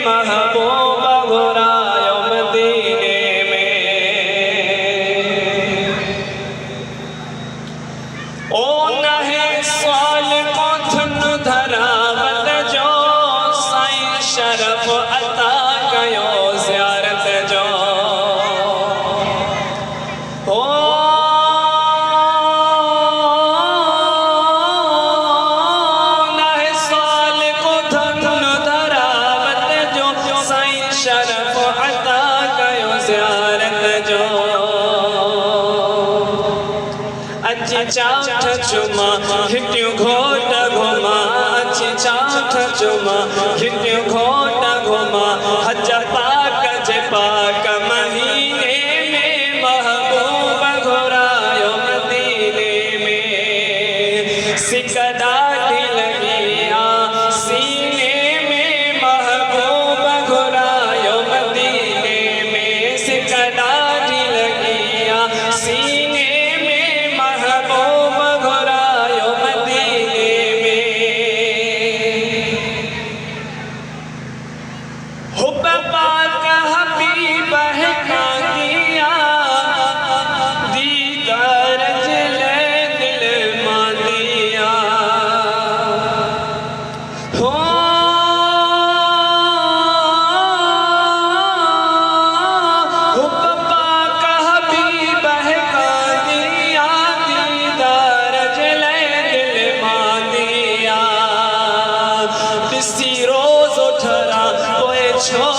महबूब घुरायो मदीने में। ओ नहे साल को धन धरावत जो साईं शरफ अता कयो ज़ियारत जो। ओ नहे साल को धन धरावत जो साईं शरफ अता कयो ज़ियारत जो। अची चाठ चुमा हिटियूं घोट घुमा अची चाठ चुमा हिटियूं घोट घुमा हज पाक जे पाक महीने में महबूब घुरायो मदीने में। सिक ॾाढी लगी आ सीने में महबूब घुरायो मदीने में। सिक ॾाढी लगी आ सीने महबूब घुरायो मदीने में। हुब पाक हबीब है कांगिया दीदार जिले दिल मांदिया। हो हुब पाक हबीब है कांगिया दीदार जिले दिल मांदिया। दिसी रोज़ उठरा पोए छो